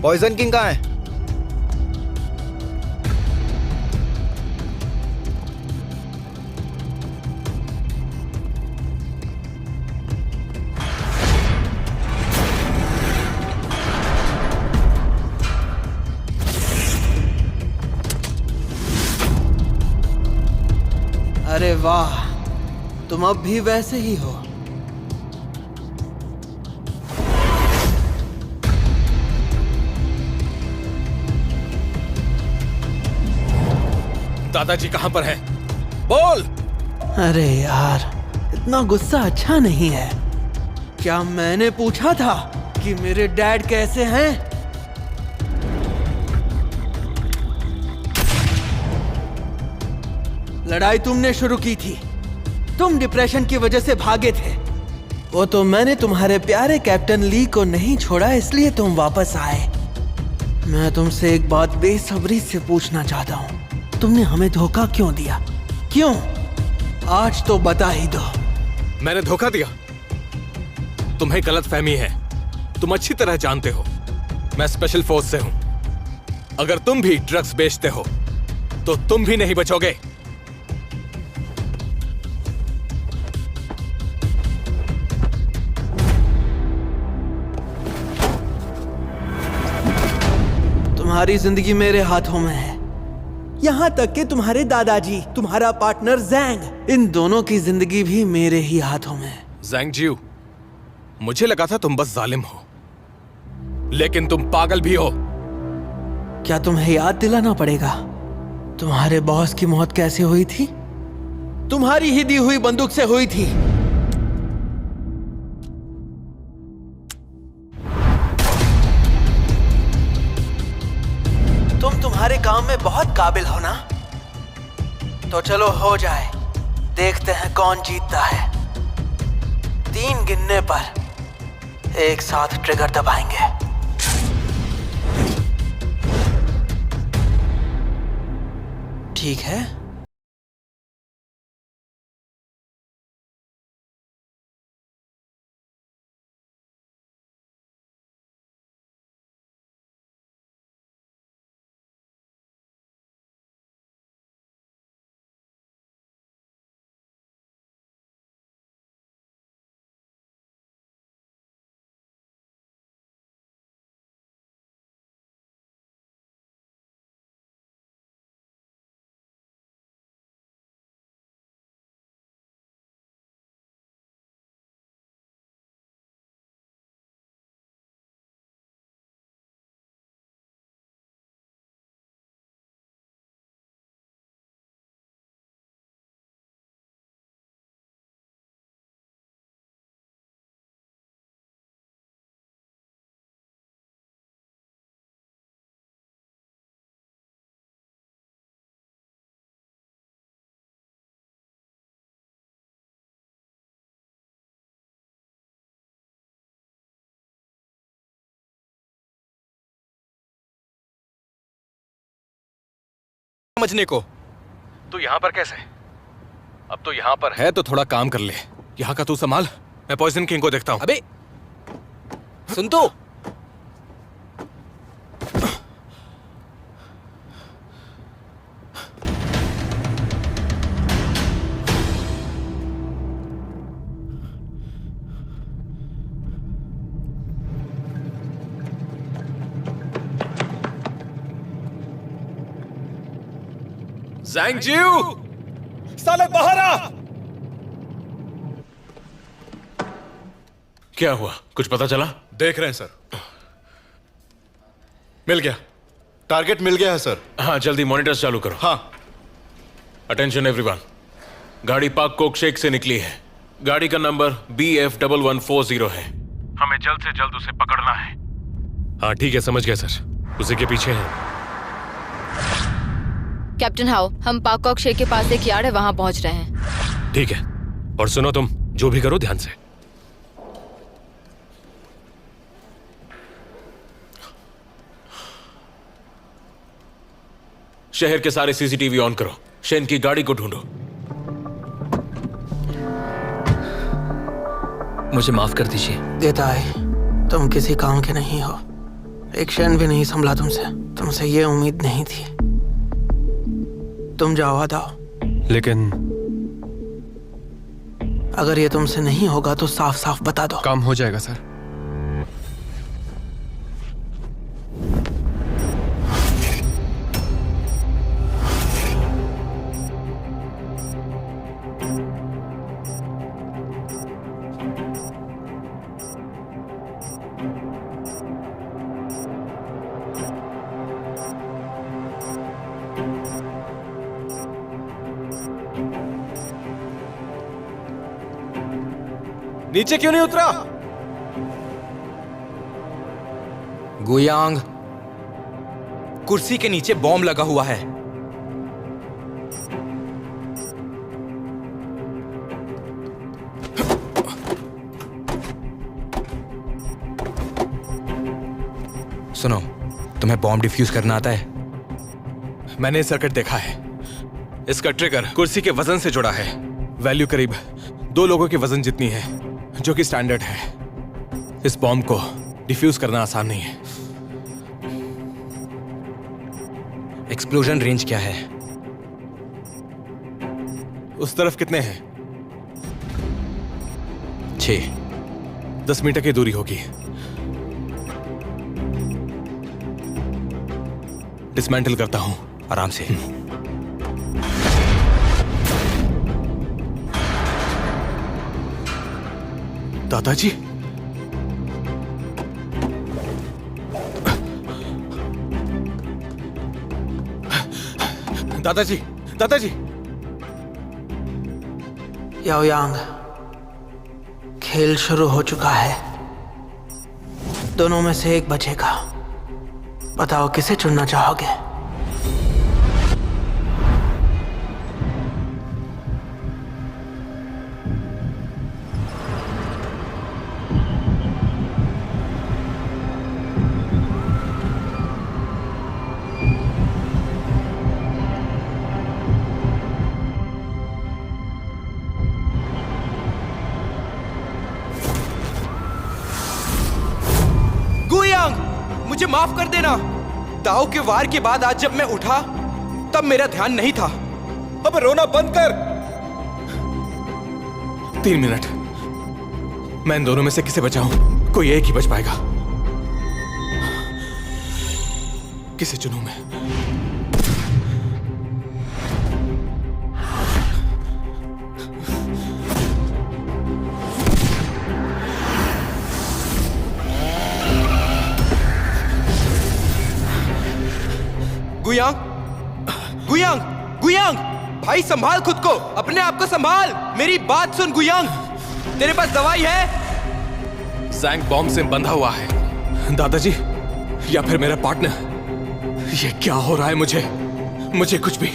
Poison king कहाँ है? अरे वाह, तुम अब भी वैसे ही हो। दादाजी कहां पर हैं? बोल। अरे यार, इतना गुस्सा अच्छा नहीं है। क्या मैंने पूछा था कि मेरे डैड कैसे हैं? लड़ाई तुमने शुरू की थी। तुम डिप्रेशन की वजह से भागे थे। वो तो मैंने तुम्हारे प्यारे कैप्टन ली को नहीं छोड़ा, इसलिए तुम वापस आए। मैं तुमसे एक बात बेसब्री से पूछना चाहता हूँ, तुमने हमें धोखा क्यों दिया? क्यों? आज तो बता ही दो। मैंने धोखा दिया? तुम्हें गलतफहमी है। तुम अच्छी तरह जानते हो मैं स्पेशल फोर्स से हूं। अगर तुम भी ड्रग्स बेचते हो तो तुम भी नहीं बचोगे। तुम्हारी जिंदगी मेरे हाथों में है। यहाँ तक कि तुम्हारे दादाजी, तुम्हारा पार्टनर जैंग, इन दोनों की जिंदगी भी मेरे ही हाथों में है। जैंग जियो, मुझे लगा था तुम बस जालिम हो, लेकिन तुम पागल भी हो। क्या तुम्हें याद दिलाना पड़ेगा तुम्हारे बॉस की मौत कैसे हुई थी? तुम्हारी ही दी हुई बंदूक से हुई थी। तुम तुम्हारे काम में बहुत काबिल हो ना? तो चलो हो जाए, देखते हैं कौन जीतता है। 3 गिनने पर एक साथ ट्रिगर दबाएंगे। ठीक है? समझने को तू यहां पर कैसे? अब तो यहां पर है तो थोड़ा काम कर ले। यहां का तू संभाल, मैं पॉइजन किंग को देखता हूं। अबे सुन तो। ज़ैंग जियो, साले बाहर आ! क्या हुआ, कुछ पता चला? देख रहे हैं सर। मिल गया, टारगेट मिल गया है सर। हाँ, जल्दी मॉनिटर्स चालू करो। हाँ। अटेंशन एवरीवन, गाड़ी पाक कोक शेक से निकली है। गाड़ी का नंबर BF1140 है। हमें जल्द से जल्द उसे पकड़ना है। हाँ ठीक है, समझ गया सर। उसी के पीछे है। कैप्टन हाउ, हम पाकॉक शेख के पास एक यार्ड है, वहां पहुंच रहे हैं। ठीक है, और सुनो, तुम जो भी करो ध्यान से। शहर के सारे CCTV ऑन करो। शेन की गाड़ी को ढूंढो। मुझे माफ कर दीजिए। देताई, तुम किसी काम के नहीं हो। एक क्षण भी नहीं संभला तुमसे ये उम्मीद नहीं थी। तुम जाओ अदाओ, लेकिन अगर ये तुमसे नहीं होगा तो साफ साफ बता दो। काम हो जाएगा सर। नीचे क्यों नहीं उतरा? गुयांग, कुर्सी के नीचे बॉम्ब लगा हुआ है। सुनो, तुम्हें बॉम्ब डिफ्यूज करना आता है? मैंने सर्किट देखा है। इसका ट्रिगर कुर्सी के वजन से जुड़ा है। वैल्यू करीब 2 लोगों के वजन जितनी है, जो कि स्टैंडर्ड है। इस बॉम्ब को डिफ्यूज करना आसान नहीं है। एक्सप्लोजन रेंज क्या है? उस तरफ कितने हैं? 6। 10 मीटर की दूरी होगी। डिसमेंटल करता हूं। आराम से। दादाजी, दादाजी, दादाजी। याओयांग, खेल शुरू हो चुका है। दोनों में से एक बचेगा। बताओ किसे चुनना चाहोगे? मुझे माफ कर देना। दाव के वार के बाद आज जब मैं उठा तब मेरा ध्यान नहीं था। अब रोना बंद कर। 3 मिनट। मैं इन दोनों में से किसे बचाऊं? कोई एक ही बच पाएगा। किसे चुनूं मैं? गुयांग, गुयांग, गुयांग, भाई संभाल खुद को, अपने आप को संभाल। मेरी बात सुन गुयांग, तेरे पास दवाई है? जैंग बॉम्ब से बंधा हुआ है। दादाजी या फिर मेरा पार्टनर, ये क्या हो रहा है? मुझे कुछ भी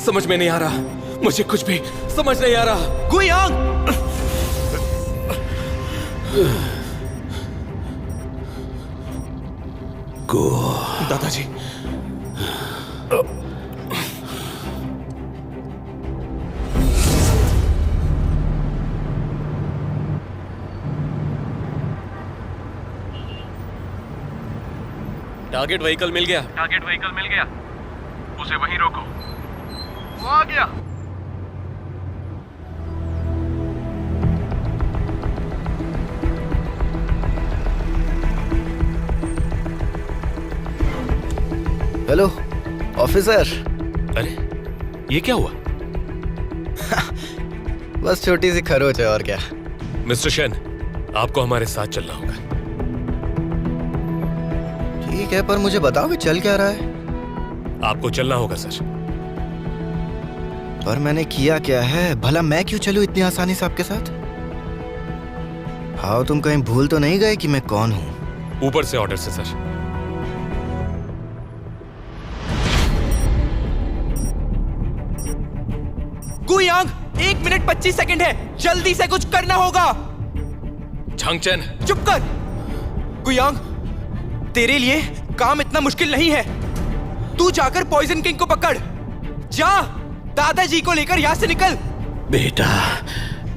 समझ में नहीं आ रहा। मुझे कुछ भी समझ नहीं आ रहा। गुयांग, दादाजी, टारगेट व्हीकल मिल गया। उसे वहीं रोको। वो आ गया। Hello officer. अरे ये क्या हुआ? बस छोटी सी खरोच है और क्या। मिस्टर शेन, आपको हमारे साथ चलना होगा। ठीक है, पर मुझे बताओ कि चल क्या रहा है? आपको चलना होगा सर। पर मैंने किया क्या है? भला मैं क्यों चलूं इतनी आसानी से आपके साथ? हाँ, तुम कहीं भूल तो नहीं गए कि मैं कौन हूं? ऊपर से ऑर्डर से सर। गुयांग, 1 मिनट 25 सेकंड है, जल्दी से कुछ करना होगा। झांगचेन, चुप कर। गुयांग, तेरे लिए काम इतना मुश्किल नहीं है। तू जाकर पॉइजन किंग को पकड़। जा, दादाजी को लेकर यहां से निकल। बेटा,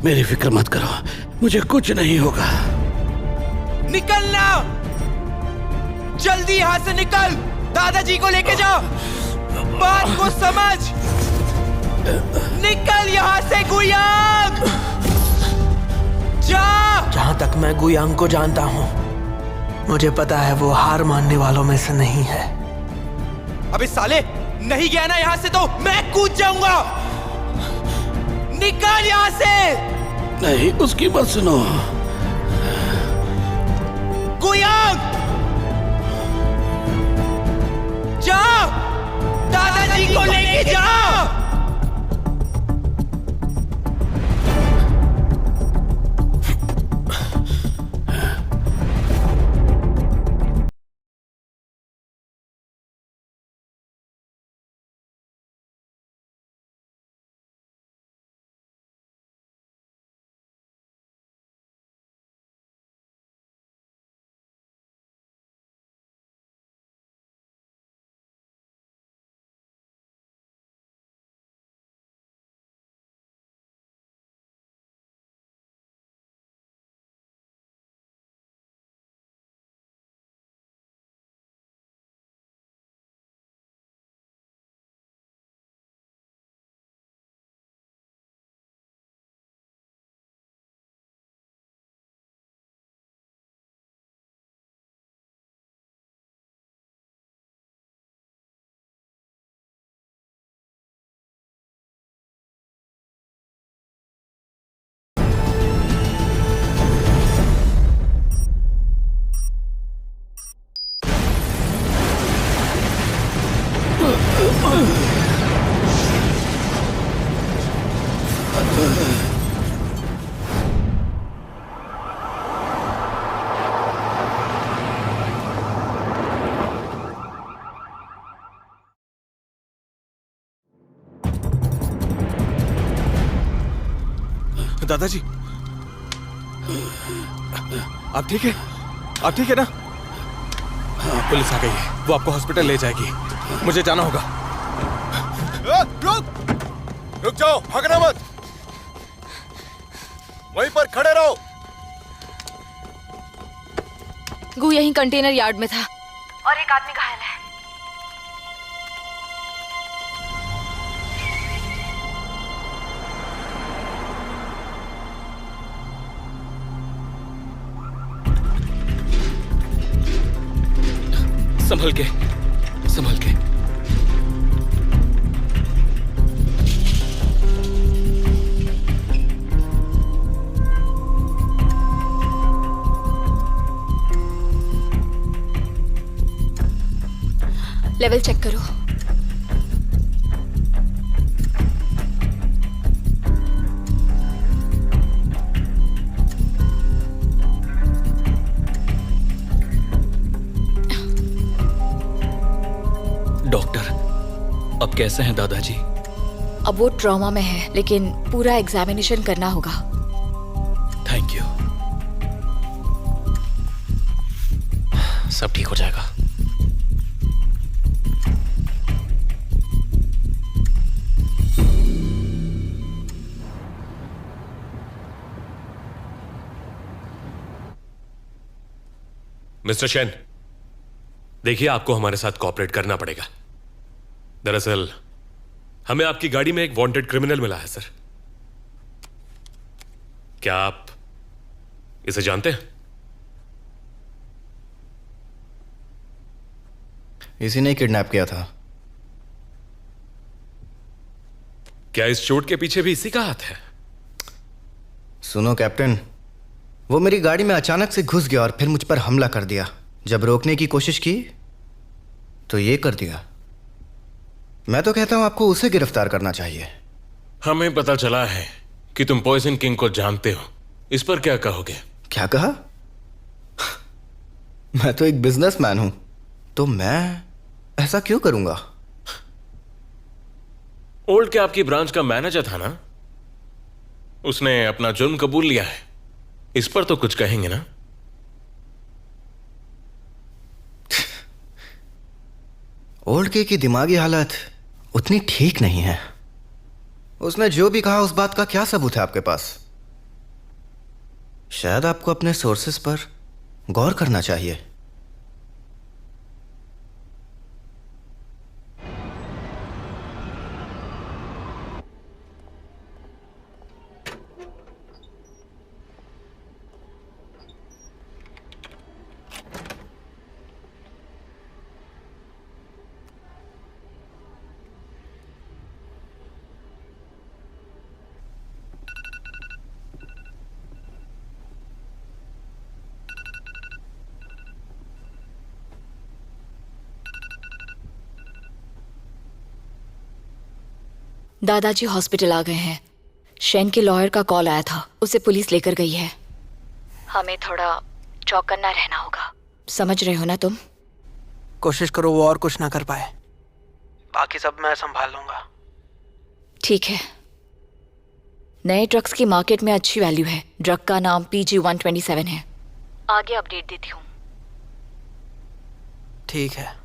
मेरी फिक्र मत करो, मुझे कुछ नहीं होगा। निकलना। जल्दी यहाँ से निकल। दादाजी को लेके जाओ, बात को समझ। निकल यहाँ से गुयांग, जा। जहां तक मैं गुयांग को जानता हूं, मुझे पता है वो हार मानने वालों में से नहीं है। अबे साले, नहीं गया ना यहाँ से तो मैं कूद जाऊंगा। निकल यहाँ से। नहीं, उसकी बात सुनो। गुयांग, जा, दादाजी को लेके जा। दादाजी, आप ठीक है? आप ठीक है ना? पुलिस आ गई है, वो आपको हॉस्पिटल ले जाएगी। मुझे जाना होगा। रुक जाओ, भागना मत। वहीं पर खड़े रहो। गु यहीं कंटेनर यार्ड में था और एक आदमी घायल है। संभल के, संभल के। लेवल चेक करो। डॉक्टर, अब कैसे हैं दादाजी? अब वो ट्रॉमा में है, लेकिन पूरा एग्जामिनेशन करना होगा। Thank you. सब ठीक हो जाएगा। मिस्टर शेन, देखिए, आपको हमारे साथ कोऑपरेट करना पड़ेगा। दरअसल हमें आपकी गाड़ी में एक वांटेड क्रिमिनल मिला है, सर। क्या आप इसे जानते हैं? इसी ने किडनैप किया था। क्या इस चोट के पीछे भी इसी का हाथ है? सुनो कैप्टन, वो मेरी गाड़ी में अचानक से घुस गया और फिर मुझ पर हमला कर दिया। जब रोकने की कोशिश की तो ये कर दिया। मैं तो कहता हूं आपको उसे गिरफ्तार करना चाहिए। हमें पता चला है कि तुम पॉइजन किंग को जानते हो। इस पर क्या कहोगे? क्या कहा? मैं तो एक बिजनेसमैन हूं, तो मैं ऐसा क्यों करूंगा? ओल्ड के आपकी ब्रांच का मैनेजर था ना, उसने अपना जुर्म कबूल लिया है। इस पर तो कुछ कहेंगे ना? ओल्ड के की दिमागी हालत उतनी ठीक नहीं है। उसने जो भी कहा उस बात का क्या सबूत है आपके पास? शायद आपको अपने सोर्सेस पर गौर करना चाहिए। दादाजी हॉस्पिटल आ गए हैं। शेन के लॉयर का कॉल आया था, उसे पुलिस लेकर गई है। हमें थोड़ा चौकन्ना रहना होगा, समझ रहे हो ना तुम? कोशिश करो वो और कुछ ना कर पाए, बाकी सब मैं संभाल लूंगा। ठीक है। नए ड्रग्स की मार्केट में अच्छी वैल्यू है। ड्रग का नाम PG-127 है। आगे अपडेट देती हूँ। ठीक है।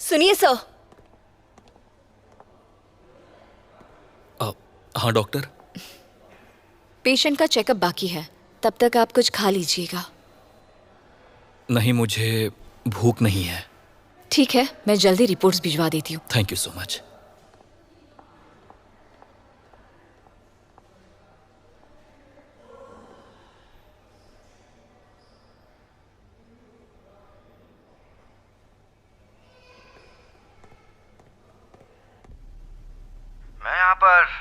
सुनिए सर। हाँ डॉक्टर। पेशेंट का चेकअप बाकी है, तब तक आप कुछ खा लीजिएगा। नहीं, मुझे भूख नहीं है। ठीक है, मैं जल्दी रिपोर्ट्स भिजवा देती हूँ। Thank you so much. मैं यहाँ पर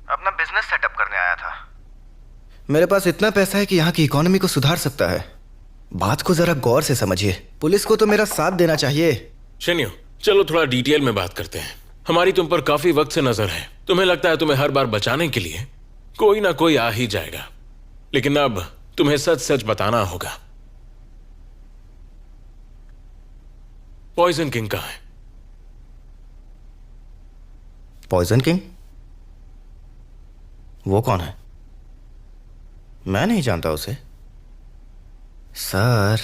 अपना बिजनेस सेटअप करने आया था। मेरे पास इतना पैसा है कि यहाँ की इकोनॉमी को सुधार सकता है। बात को जरा गौर से समझिए। पुलिस को तो मेरा साथ देना चाहिए। शेन्यो, चलो थोड़ा डिटेल में बात करते हैं। हमारी तुम पर काफी वक्त से नजर है। तुम्हें लगता है तुम्हें हर बार बचाने के लिए कोई ना कोई आ ही जाएगा, लेकिन अब तुम्हें सच सच बताना होगा। पॉइजन किंग कहाँ है? Poison king? वो कौन है? मैं नहीं जानता उसे। सर,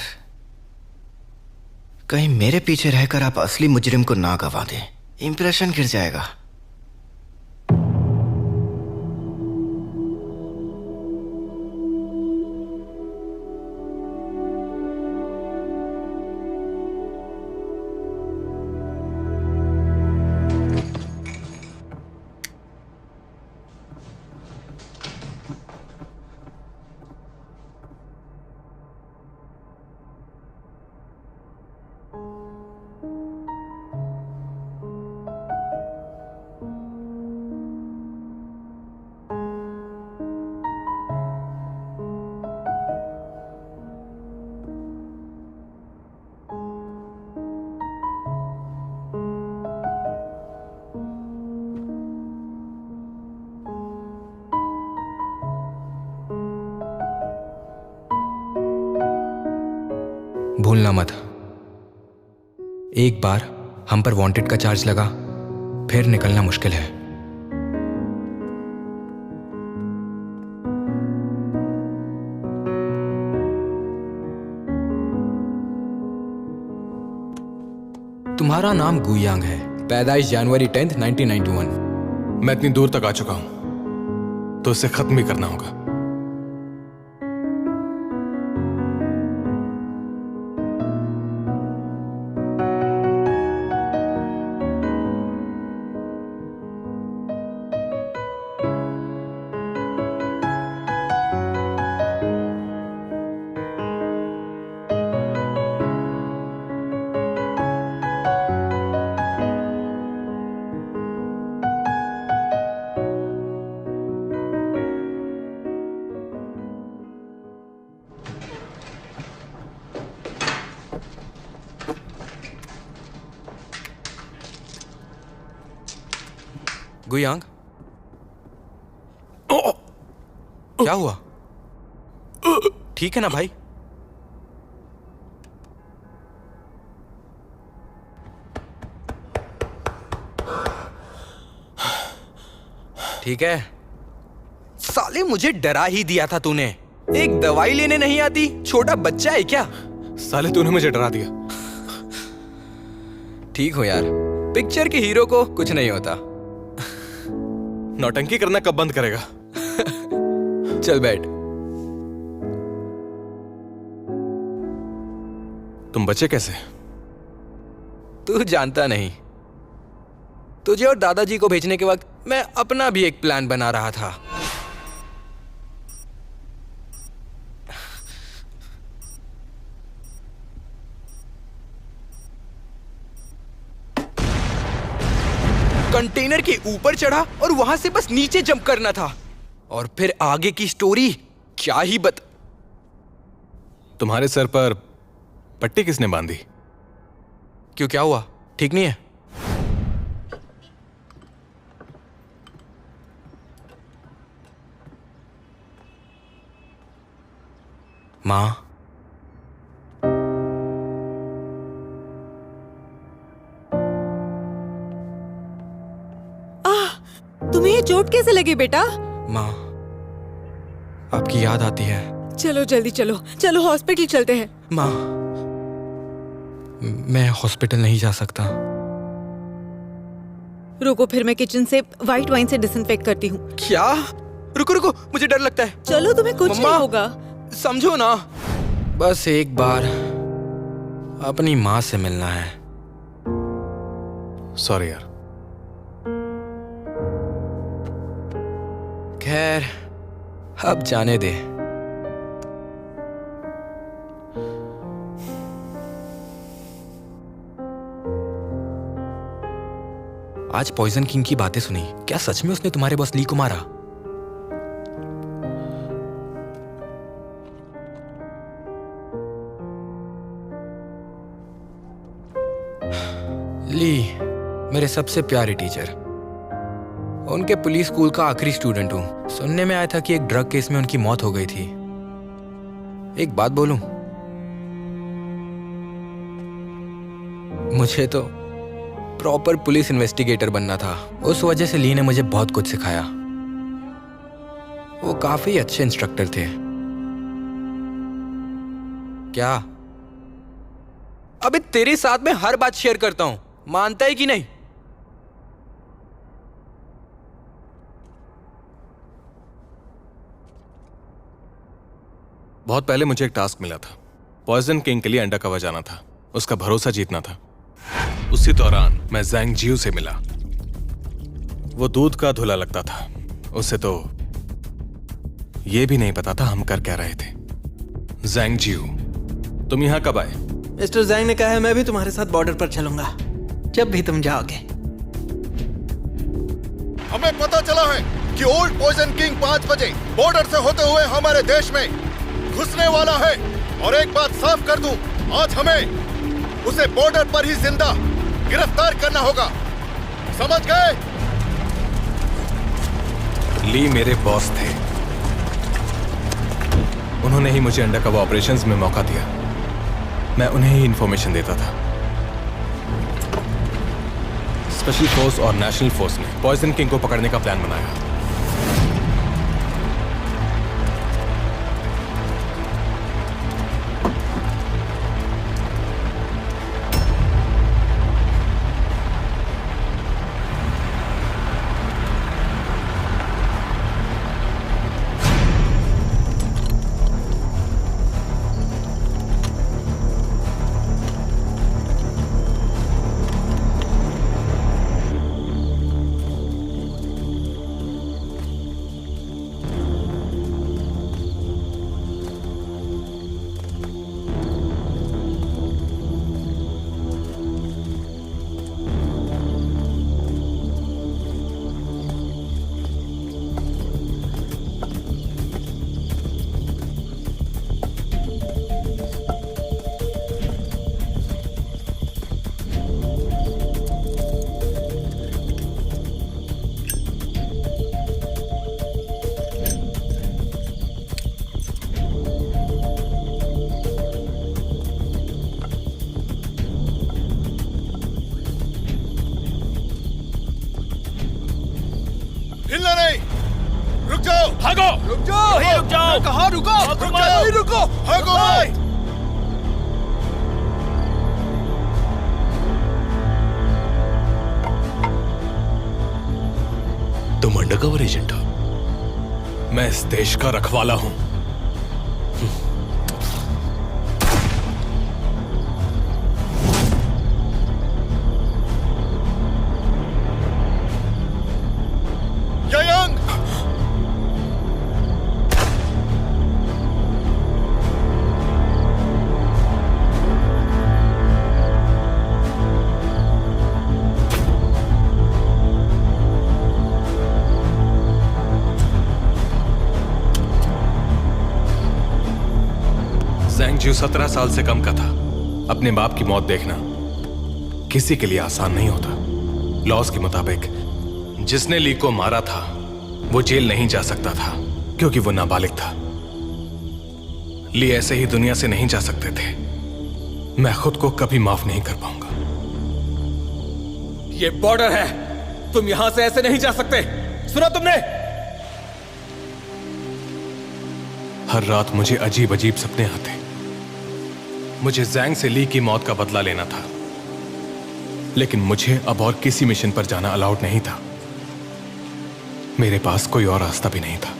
कहीं मेरे पीछे रहकर आप असली मुजरिम को ना गवा दें, इंप्रेशन गिर जाएगा। भूलना मत, एक बार हम पर वांटेड का चार्ज लगा, फिर निकलना मुश्किल है। तुम्हारा नाम गुयांग है, पैदाइश जनवरी 10, 1991। मैं इतनी दूर तक आ चुका हूं तो इसे खत्म ही करना होगा। गुयांग, क्या हुआ? ठीक है ना भाई? ठीक है। साले, मुझे डरा ही दिया था तूने। एक दवाई लेने नहीं आती, छोटा बच्चा है क्या? साले, तूने मुझे डरा दिया। ठीक हो यार, पिक्चर के हीरो को कुछ नहीं होता। नौटंकी करना कब बंद करेगा? चल बैठ। तुम बचे कैसे? तू जानता नहीं, तुझे और दादाजी को भेजने के वक्त मैं अपना भी एक प्लान बना रहा था। कंटेनर के ऊपर चढ़ा और वहां से बस नीचे जंप करना था। और फिर आगे की स्टोरी क्या ही तुम्हारे सर पर पट्टी किसने बांधी? क्यों, क्या हुआ? ठीक नहीं है? माँ, तुम्हें ये चोट कैसे लगी बेटा? माँ, आपकी याद आती है। चलो जल्दी चलो, चलो हॉस्पिटल चलते हैं। माँ, मैं हॉस्पिटल नहीं जा सकता। रुको, फिर मैं किचन से व्हाइट वाइन से डिसइंफेक्ट करती हूँ। क्या? रुको रुको, मुझे डर लगता है। चलो, तुम्हें कुछ मम्मा, नहीं होगा। समझो ना, बस एक बार अपनी माँ से मिलना है। सॉरी यार। खैर, अब जाने दे। आज पॉइजन किंग की बातें सुनी। क्या सच में उसने तुम्हारे बॉस ली को मारा? ली मेरे सबसे प्यारे टीचर, उनके पुलिस स्कूल का आखिरी स्टूडेंट हूं। सुनने में आया था कि एक ड्रग केस में उनकी मौत हो गई थी। एक बात बोलूं, मुझे तो प्रॉपर पुलिस इन्वेस्टिगेटर बनना था। उस वजह से ली ने मुझे बहुत कुछ सिखाया। वो काफी अच्छे इंस्ट्रक्टर थे। क्या? अबे तेरे साथ में हर बात शेयर करता हूं, मानता है कि नहीं? बहुत पहले मुझे एक टास्क मिला था। पॉइजन किंग के लिए अंडरकवर जाना था, उसका भरोसा जीतना था। उसी दौरान मैं ज़ैंग जियो से मिला। वो दूध का धुला लगता था। उसे तो ये भी नहीं पता था हम कर क्या रहे थे। ज़ैंग जियो, तुम यहां कब आए? मिस्टर ज़ैंग ने कहा है मैं भी तुम्हारे साथ बॉर्डर पर चलूंगा जब भी तुम जाओगे। हमें पता चला है कि ओल्ड पॉइजन किंग 5 बजे बॉर्डर से होते हुए हमारे देश में घुसने वाला है। और एक बात साफ कर दूं, आज हमें उसे बॉर्डर पर ही जिंदा गिरफ्तार करना होगा, समझ गए? ली मेरे बॉस थे। उन्होंने ही मुझे अंडरकवर ऑपरेशंस में मौका दिया। मैं उन्हें ही इंफॉर्मेशन देता था। स्पेशल फोर्स और नेशनल फोर्स ने पॉइजन किंग को पकड़ने का प्लान बनाया। हिलना नहीं, रुक जाओ, भागो, रुक जाओ, वहीं रुक जाओ। कहाँ रुको? रुक जाओ, वहीं रुको, भागो भाई। तुम अंडरकवर एजेंट हो? मैं इस देश का रखवाला हूं। यंग, जियो 17 साल से कम का था। अपने बाप की मौत देखना किसी के लिए आसान नहीं होता। लॉज के मुताबिक जिसने ली को मारा था वो जेल नहीं जा सकता था क्योंकि वो नाबालिग था। ली ऐसे ही दुनिया से नहीं जा सकते थे। मैं खुद को कभी माफ नहीं कर पाऊंगा। ये बॉर्डर है, तुम यहां से ऐसे नहीं जा सकते। सुना तुमने? हर रात मुझे अजीब अजीब सपने आते। मुझे ज़ैंग से ली की मौत का बदला लेना था, लेकिन मुझे अब और किसी मिशन पर जाना अलाउड नहीं था। मेरे पास कोई और रास्ता भी नहीं था।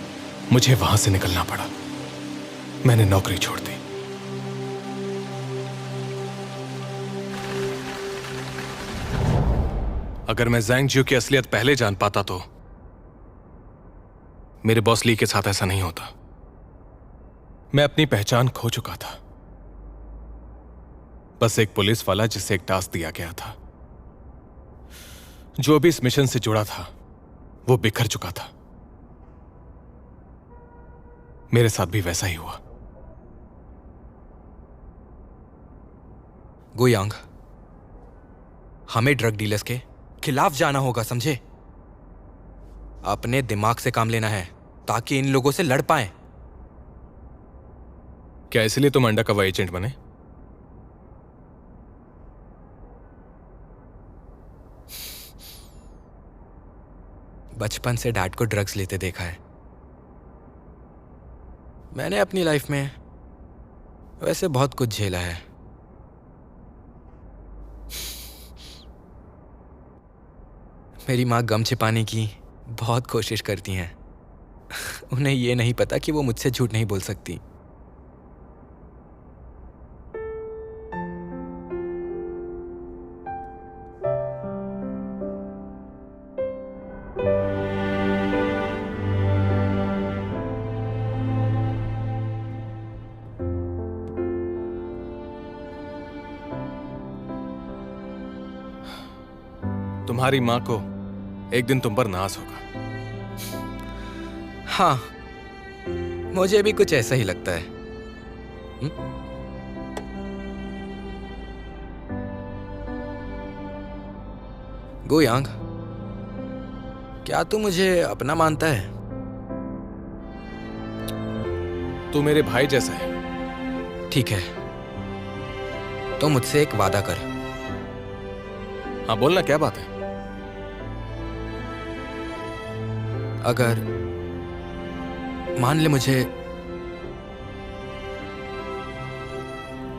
मुझे वहां से निकलना पड़ा। मैंने नौकरी छोड़ दी। अगर मैं ज़ैंग जियो की असलियत पहले जान पाता तो मेरे बॉस ली के साथ ऐसा नहीं होता। मैं अपनी पहचान खो चुका था। बस एक पुलिस वाला जिसे एक टास्क दिया गया था। जो भी इस मिशन से जुड़ा था वो बिखर चुका था। मेरे साथ भी वैसा ही हुआ। गुयांग, हमें ड्रग डीलर्स के खिलाफ जाना होगा, समझे? अपने दिमाग से काम लेना है ताकि इन लोगों से लड़ पाएं। क्या इसलिए तुम अंडरकवर एजेंट बने? बचपन से डैड को ड्रग्स लेते देखा है। मैंने अपनी लाइफ में वैसे बहुत कुछ झेला है। मेरी माँ गम छिपाने की बहुत कोशिश करती हैं। उन्हें यह नहीं पता कि वो मुझसे झूठ नहीं बोल सकती। तुम्हारी मां को एक दिन तुम पर नाज होगा। हाँ, मुझे भी कुछ ऐसा ही लगता है। गुयांग, क्या तू मुझे अपना मानता है? तू मेरे भाई जैसा है। ठीक है, तो मुझसे एक वादा कर। हाँ, बोलना, क्या बात है? अगर मान ले मुझे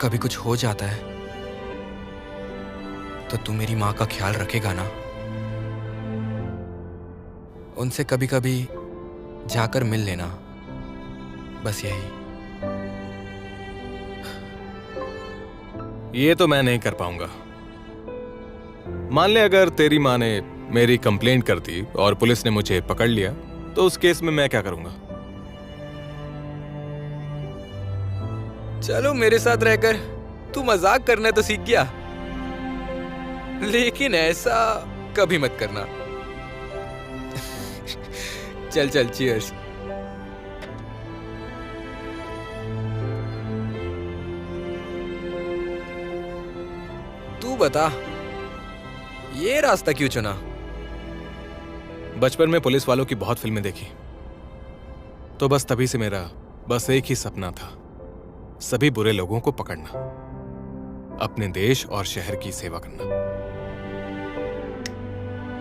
कभी कुछ हो जाता है तो तू मेरी माँ का ख्याल रखेगा ना? उनसे कभी कभी जाकर मिल लेना, बस यही। ये तो मैं नहीं कर पाऊंगा। मान ले अगर तेरी माँ ने मेरी कंप्लेंट कर दी और पुलिस ने मुझे पकड़ लिया तो उस केस में मैं क्या करूंगा? चलो, मेरे साथ रहकर तू मजाक करना तो सीख गया, लेकिन ऐसा कभी मत करना। चल चल, चीयर्स। तू बता, ये रास्ता क्यों चुना? बचपन में पुलिस वालों की बहुत फिल्में देखी, तो बस तभी से मेरा बस एक ही सपना था, सभी बुरे लोगों को पकड़ना, अपने देश और शहर की सेवा करना।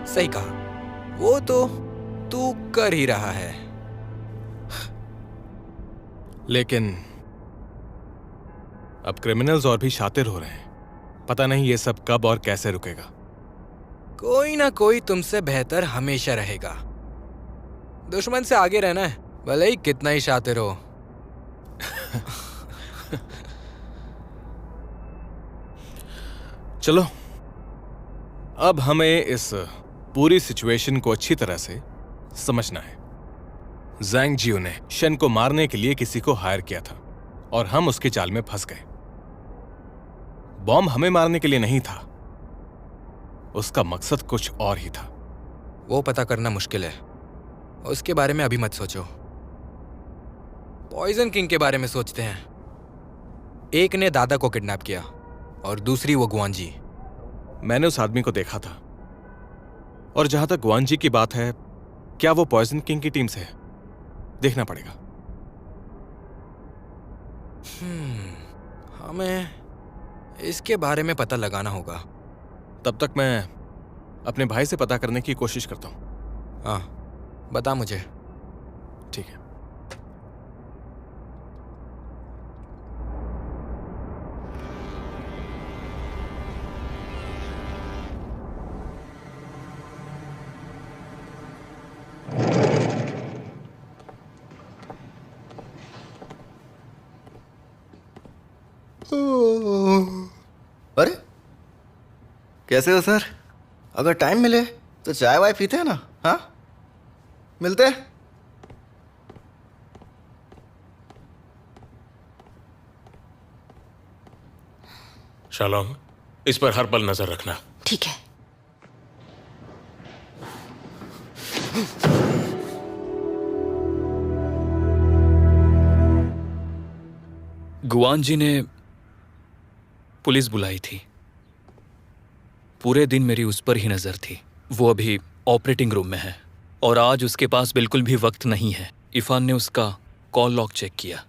सही कहा, वो तो तू कर ही रहा है। लेकिन अब क्रिमिनल्स और भी शातिर हो रहे हैं। पता नहीं ये सब कब और कैसे रुकेगा। कोई ना कोई तुमसे बेहतर हमेशा रहेगा। दुश्मन से आगे रहना है, भले ही कितना ही शातिर हो। चलो, अब हमें इस पूरी सिचुएशन को अच्छी तरह से समझना है। ज़ैंग जियो ने शेन को मारने के लिए किसी को हायर किया था और हम उसके जाल में फंस गए। बॉम्ब हमें मारने के लिए नहीं था, उसका मकसद कुछ और ही था। वो पता करना मुश्किल है, उसके बारे में अभी मत सोचो। पॉइजन किंग के बारे में सोचते हैं। एक ने दादा को किडनैप किया और दूसरी वो गुआंजी। मैंने उस आदमी को देखा था। और जहां तक गुआंजी की बात है, क्या वो पॉइजन किंग की टीम से है? देखना पड़ेगा। हमें इसके बारे में पता लगाना होगा। तब तक मैं अपने भाई से पता करने की कोशिश करता हूं। हाँ, बता मुझे। ठीक है। अरे कैसे हो सर? अगर टाइम मिले तो चाय वाय पीते हैं ना? हाँ, मिलते हैं। शालोंग, इस पर हर पल नजर रखना। ठीक है। गुआंजी ने पुलिस बुलाई थी। पूरे दिन मेरी उस पर ही नजर थी। वो अभी ऑपरेटिंग रूम में है और आज उसके पास बिल्कुल भी वक्त नहीं है। इरफान ने उसका कॉल लॉग चेक किया।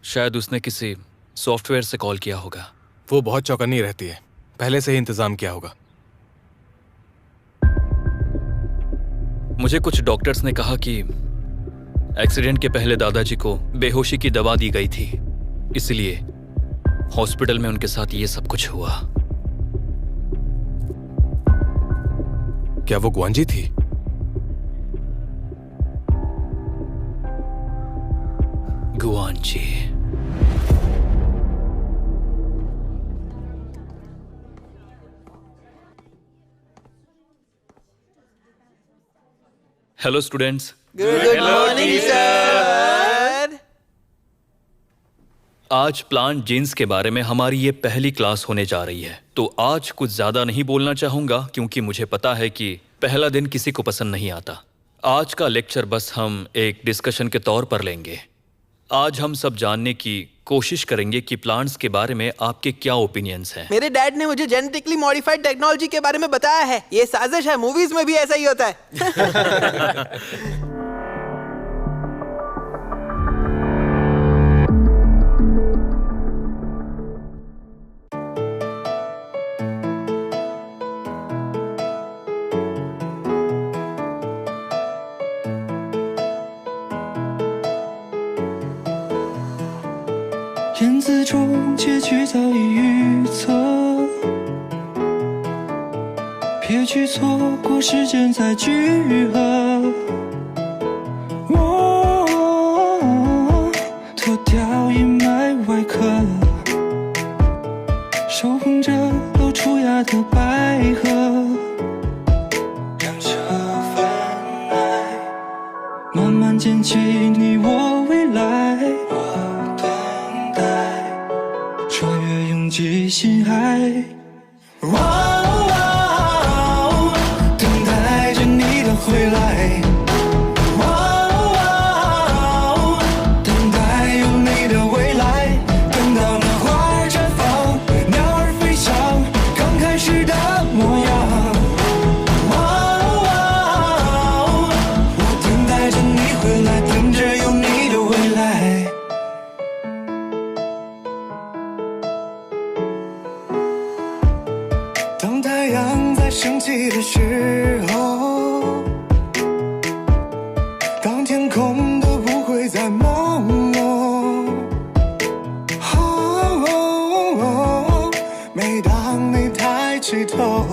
शायद उसने किसी सॉफ्टवेयर से कॉल किया होगा। वो बहुत चौकन्नी रहती है, पहले से ही इंतजाम किया होगा। मुझे कुछ डॉक्टर्स ने कहा कि एक्सीडेंट के पहले दादाजी को बेहोशी की दवा दी गई थी, इसलिए हॉस्पिटल में उनके साथ ये सब कुछ हुआ। क्या वो गुआंजी थी? गुआंजी। Hello students. Good morning sir. आज प्लांट जीन्स के बारे में हमारी ये पहली क्लास होने जा रही है, तो आज कुछ ज्यादा नहीं बोलना चाहूंगा क्योंकि मुझे पता है कि पहला दिन किसी को पसंद नहीं आता। आज का लेक्चर बस हम एक डिस्कशन के तौर पर लेंगे। आज हम सब जानने की कोशिश करेंगे कि प्लांट्स के बारे में आपके क्या ओपिनियंस हैं। मेरे डैड ने मुझे जेनेटिकली मॉडिफाइड टेक्नोलॉजी के बारे में बताया है। ये साजिश है, मूवीज में भी ऐसा ही होता है।言字中结局早已预测，别去错过时间在聚合。脱掉阴霾外壳，手捧着露出芽的百合，让这份爱慢慢建起你我未来。穿越拥挤心海，等待着你的回来，等待有你的未来，等到那花儿绽放，鸟儿飞翔，刚开始的模样。我等待着你回来，等着有你的未来。当太阳在升起的时候，当天空都不会再朦胧。每当你抬起头，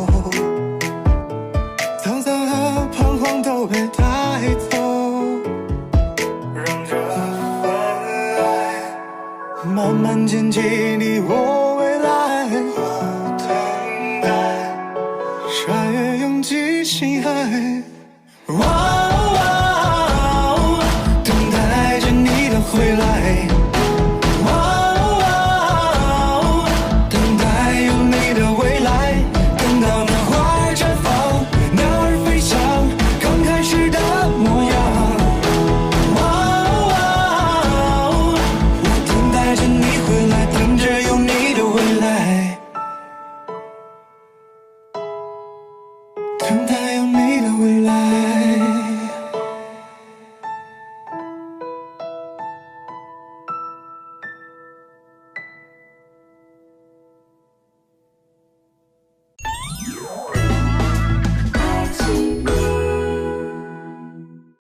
沧桑和彷徨都被带走，让这份爱慢慢建起你我。